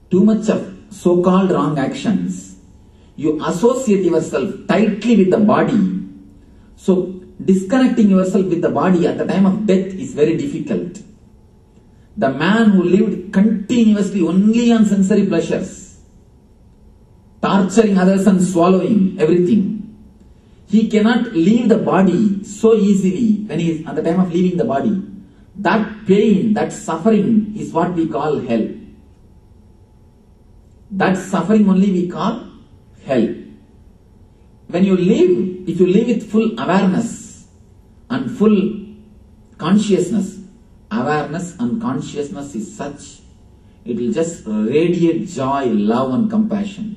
too much of so-called wrong actions, you associate yourself tightly with the body. So disconnecting yourself with the body at the time of death is very difficult. The man who lived continuously only on sensory pleasures, torturing others and swallowing everything, he cannot leave the body so easily when he is at the time of leaving the body. That pain, that suffering is what we call hell. That suffering only we call hell. When you live, if you live with full awareness and full consciousness, awareness and consciousness is such, it will just radiate joy, love and compassion.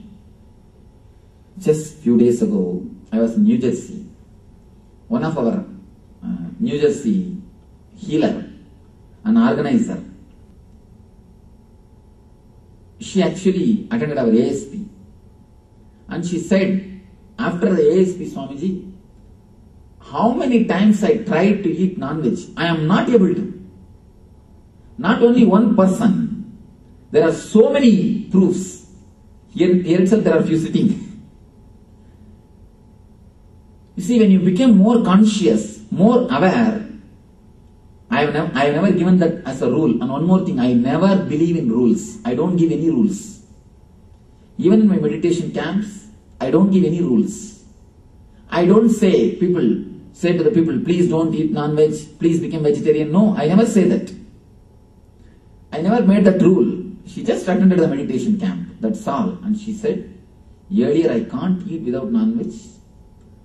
Just few days ago, I was in New Jersey. One of our New Jersey healer, an organizer, she actually attended our ASP. And she said, after the ASP, Swamiji, how many times I tried to eat non-veg, I am not able to. Not only one person, there are so many proofs. Here itself there are few sitting. You see, when you become more conscious, more aware, I have never given that as a rule. And one more thing, I never believe in rules. I don't give any rules. Even in my meditation camps, I don't give any rules. I don't say to the people, please don't eat non-veg, please become vegetarian. No, I never say that. I never made that rule. She just attended the meditation camp, that's all. And she said, earlier I can't eat without non-veg.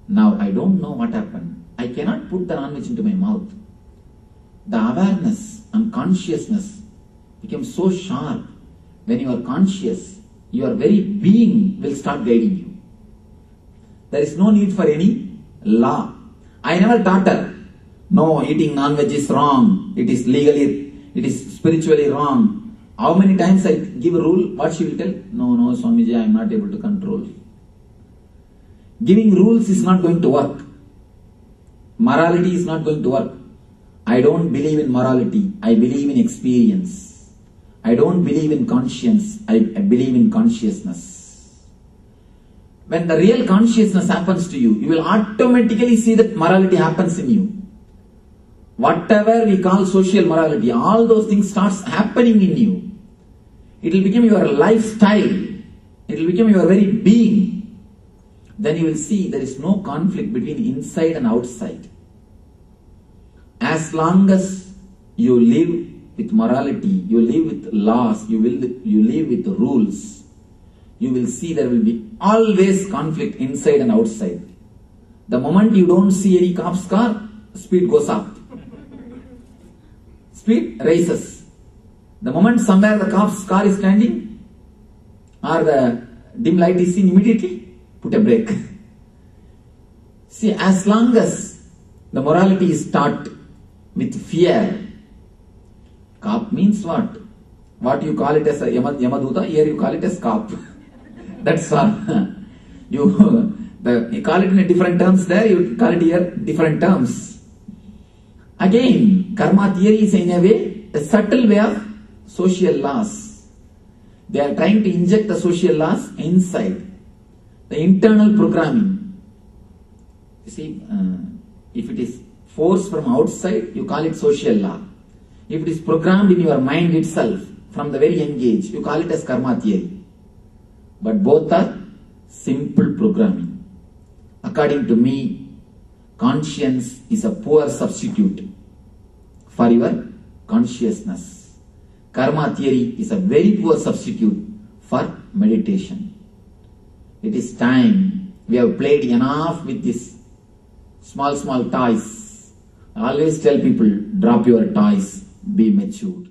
Now I don't know what happened. I cannot put the non-veg into my mouth. The awareness and consciousness became so sharp. When you are conscious, your very being will start guiding you. There is no need for any law. I never taught her, no, eating non-veg is wrong. It is spiritually wrong. How many times I give a rule, what she will tell? No, Swamiji, I am not able to control. Giving rules is not going to work. Morality is not going to work. I don't believe in morality. I believe in experience. I don't believe in conscience. I believe in consciousness. When the real consciousness happens to you, you will automatically see that morality happens in you. Whatever we call social morality, all those things starts happening in you. It will become your lifestyle. It will become your very being. Then you will see there is no conflict between inside and outside. As long as you live with morality, you live with laws, you live with rules, you will see there will be always conflict inside and outside. The moment you don't see any cop's car, speed goes up. Speed rises. The moment somewhere the cop's car is standing or the dim light is seen, immediately put a brake. See, as long as the morality is taught with fear, cop means what? What you call it as a Yamaduta, here you call it as cop. That's all. You call it in different terms there, you call it here different terms. Again, karma theory is in a way, a subtle way of social laws. They are trying to inject the social laws inside. The internal programming. You see, if it is force from outside, you call it social law. If it is programmed in your mind itself, from the very young age, you call it as karma theory. But both are simple programming. According to me, conscience is a poor substitute for your consciousness. Karma theory is a very poor substitute for meditation. It is time. We have played enough with these small toys. I always tell people, drop your toys, be matured.